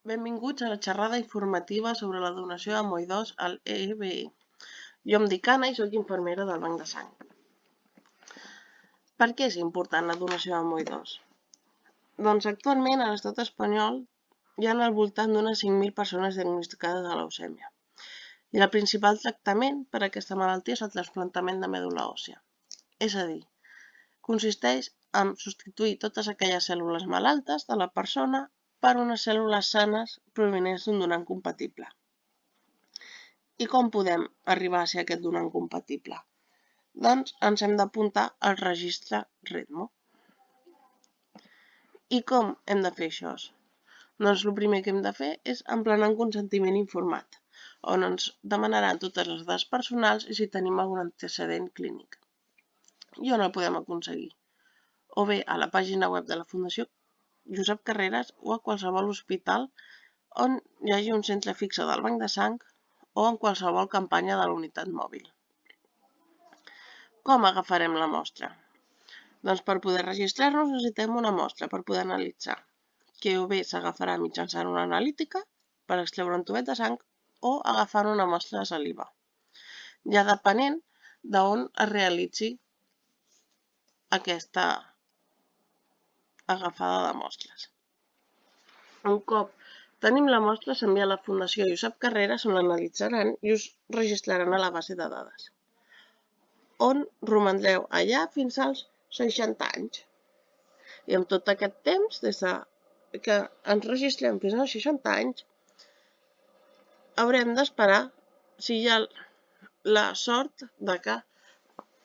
Benvinguts a la xerrada informativa sobre la donació de moïdors al EBE. Jo em dic Anna i soc infermera del Banc de Sang. Per què és important la donació de moïdors? Doncs actualment a l'estat espanyol hi ha al voltant d'unes 5.000 persones diagnosticades de leucèmia. I el principal tractament per a aquesta malaltia és el trasplantament de mèdula òssia. És a dir, consisteix en substituir totes aquelles cèl·lules malaltes de la persona per unes cèl·lules sanes provinents d'un donant compatible. I com podem arribar a ser aquest donant compatible? Doncs ens hem d'apuntar al registre REDMO. I com hem de fer això? Doncs el primer que hem de fer és emplenar un consentiment informat, on ens demanaran totes les dades personals i si tenim algun antecedent clínic. I on el podem aconseguir? O bé a la pàgina web de la Fundació Josep Carreras o a qualsevol hospital on hi hagi un centre fixe del Banc de Sang o en qualsevol campanya de la unitat mòbil. Com agafarem la mostra? Doncs per poder registrar-nos necessitem una mostra per poder analitzar, que o bé s'agafarà mitjançant una analítica per extreure un tubet de sang o agafant una mostra de saliva, ja depenent d'on es realitzi aquesta agafada de mostres. Un cop tenim la mostra, s'envia a la Fundació Josep Carreras, on l'analitzaran i us registraran a la base de dades, on romandreu allà fins als 60 anys. I en tot aquest temps, des que ens registrem fins als 60 anys, haurem d'esperar si hi ha la sort de que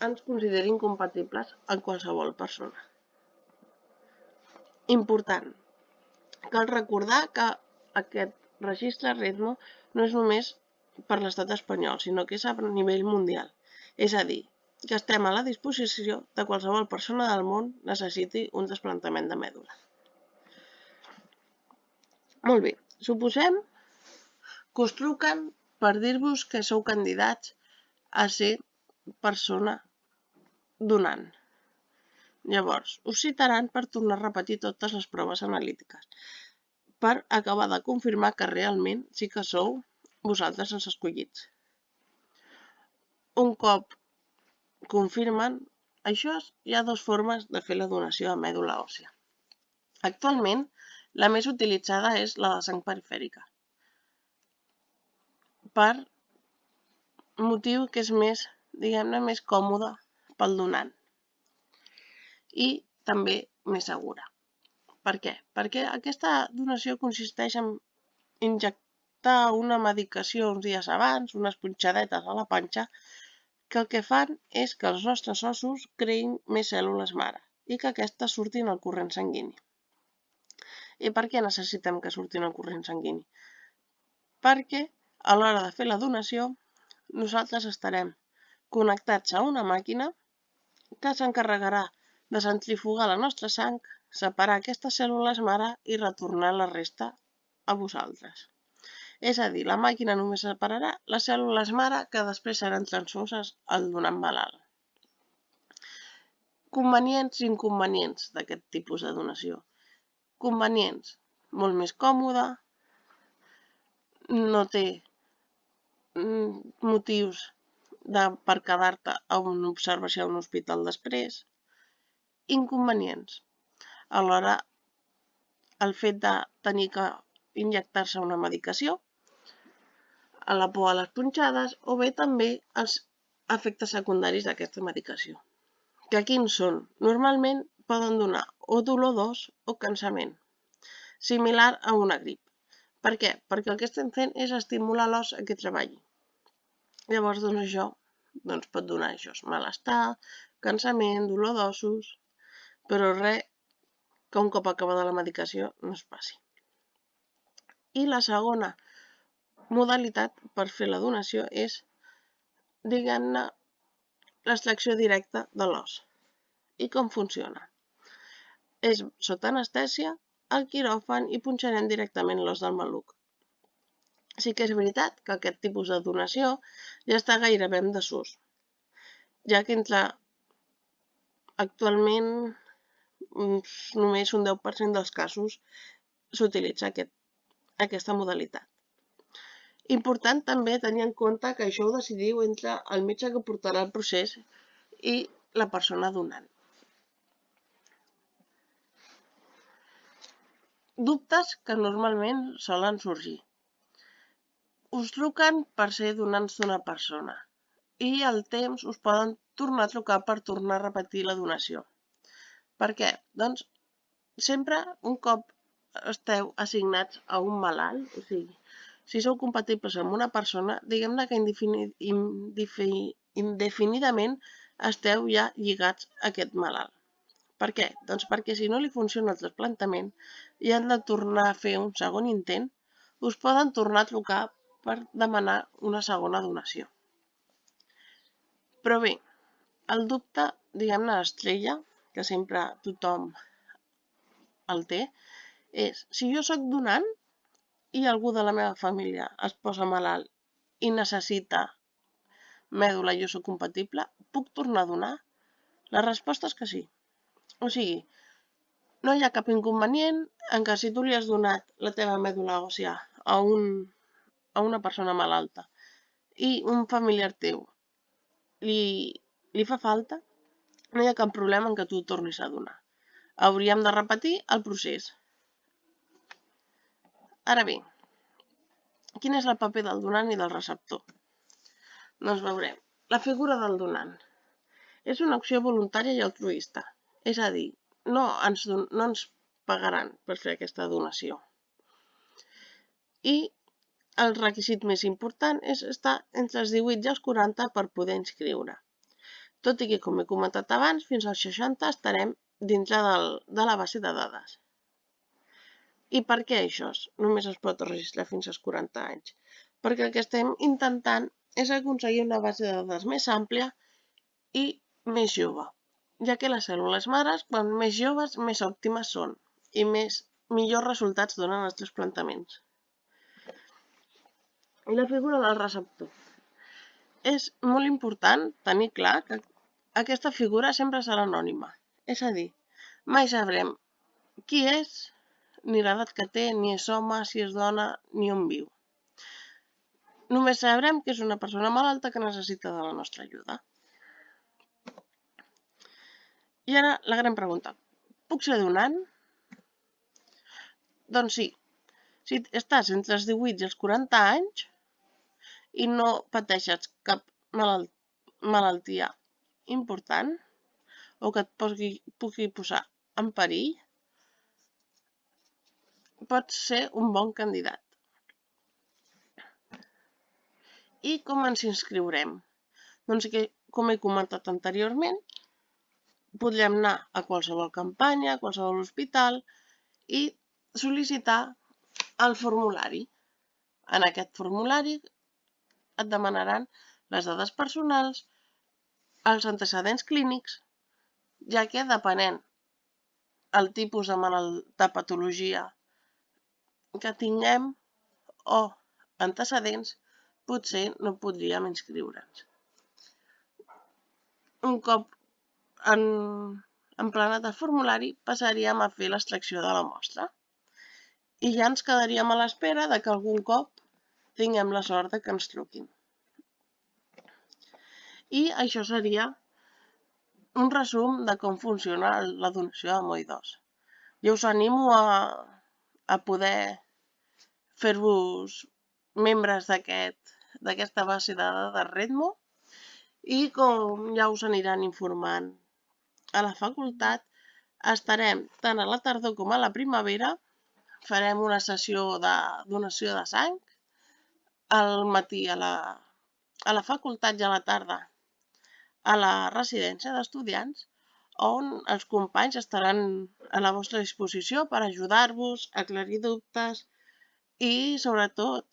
ens considerin compatibles amb qualsevol persona. Important. Cal recordar que aquest registre REDMO no és només per l'estat espanyol, sinó que és a nivell mundial. És a dir, que estem a la disposició de qualsevol persona del món necessiti un trasplantament de mèdula. Molt bé, suposem que us truquen per dir-vos que sou candidats a ser persona donant. Llavors, us citaran per tornar a repetir totes les proves analítiques, per acabar de confirmar que realment sí que sou vosaltres els escollits. Un cop confirmen això, hi ha dues formes de fer la donació de mèdula òssia. Actualment, la més utilitzada és la de sang perifèrica, per motiu que és més, diguem-ne, més còmode pel donant i també més segura. Per què? Perquè aquesta donació consisteix en injectar una medicació uns dies abans, unes punxadetes a la panxa, que el que fan és que els nostres ossos creïn més cèl·lules mare i que aquestes surtin al corrent sanguini. I per què necessitem que surtin al corrent sanguini? Perquè a l'hora de fer la donació nosaltres estarem connectats a una màquina que s'encarregarà de centrifugar la nostra sang, separar aquestes cèl·lules mare i retornar la resta a vosaltres. És a dir, la màquina només separarà les cèl·lules mare que després seran transfoses al donant malalt. Convenients i inconvenients d'aquest tipus de donació. Convenients, molt més còmode, no té motius per quedar-te a una observació a un hospital després. Inconvenients. Alhora, el fet de tenir que injectar-se una medicació, a la por a les punxades o bé també els efectes secundaris d'aquesta medicació. Que quins són? Normalment poden donar o dolor o cansament, similar a una grip. Per què? Perquè el que estem fent és estimular l'os a que treballi. Llavors, això pot donar malestar, cansament, dolor d'ossos, però res que un cop acabada la medicació no es passi. I la segona modalitat per fer la donació és, diguem-ne, l'extracció directa de l'os. I com funciona? És sota anestèsia, al quiròfan i punxarem directament l'os del maluc. Sí que és veritat que aquest tipus de donació ja està gairebé en desús, ja que actualment només un 10% dels casos s'utilitza aquest aquesta modalitat. Important també tenir en compte que això ho decidiu entre el metge que portarà el procés i la persona donant. Dubtes que normalment solen sorgir. Us truquen per ser donants d'una persona i al temps us poden tornar a trucar per tornar a repetir la donació. Per què? Doncs sempre un cop esteu assignats a un malalt, o sigui, si sou compatibles amb una persona, diguem-ne que indefinidament esteu ja lligats a aquest malalt. Per què? Doncs perquè si no li funciona el trasplantament i han de tornar a fer un segon intent, us poden tornar a trucar per demanar una segona donació. Però bé, el dubte, diguem-ne, estrella, que sempre tothom el té, és si jo sóc donant i algú de la meva família es posa malalt i necessita mèdula i jo sóc compatible, puc tornar a donar? La resposta és que sí. O sigui, no hi ha cap inconvenient en que si tu li has donat la teva mèdula òssia a una persona malalta i un familiar teu li fa falta, no hi ha cap problema en que tu tornis a donar. Hauríem de repetir el procés. Ara bé, quin és el paper del donant i del receptor? Doncs veurem. La figura del donant és una acció voluntària i altruista. És a dir, no ens pagaran per fer aquesta donació. I el requisit més important és estar entre els 18 i els 40 per poder inscriure. Tot i que, com he comentat abans, fins als 60 estarem dintre de la base de dades. I per què això només es pot registrar fins als 40 anys? Perquè el que estem intentant és aconseguir una base de dades més àmplia i més jove, ja que les cèl·lules mares, quan més joves, més òptimes són i millors resultats donen els trasplantaments. I la figura del receptor. És molt important tenir clar que aquesta figura sempre serà anònima. És a dir, mai sabrem qui és, ni l'edat que té, ni és home, si és dona, ni on viu. Només sabrem que és una persona malalta que necessita de la nostra ajuda. I ara la gran pregunta. Puc ser donant? Doncs sí. Si estàs entre els 18 i els 40 anys i no pateixes cap malaltia important o que et pugui posar en perill, pots ser un bon candidat. I com ens inscriurem? Doncs que, com he comentat anteriorment, podrem anar a qualsevol campanya, a qualsevol hospital i sol·licitar el formulari. En aquest formulari et demanaran les dades personals, els antecedents clínics, ja que depenent el tipus de patologia que tinguem o antecedents, potser no podríem inscriure'ns. Un cop emplenat el formulari, passaríem a fer l'extracció de la mostra i ja ens quedaríem a l'espera de que algun cop tinguem la sort de que ens truquin. I això seria un resum de com funciona la donació de moïdors. Jo us animo a poder fer-vos membres d'aquesta base de dades Redmo i com ja us aniran informant a la facultat, estarem tant a la tardor com a la primavera, farem una sessió de donació de sang, al matí a la facultat i a la tarda a la residència d'estudiants, on els companys estaran a la vostra disposició per ajudar-vos, aclarir dubtes i, sobretot,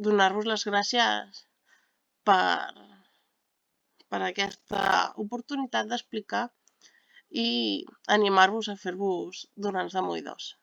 donar-vos les gràcies per aquesta oportunitat d'explicar i animar-vos a fer-vos donants de moïdors.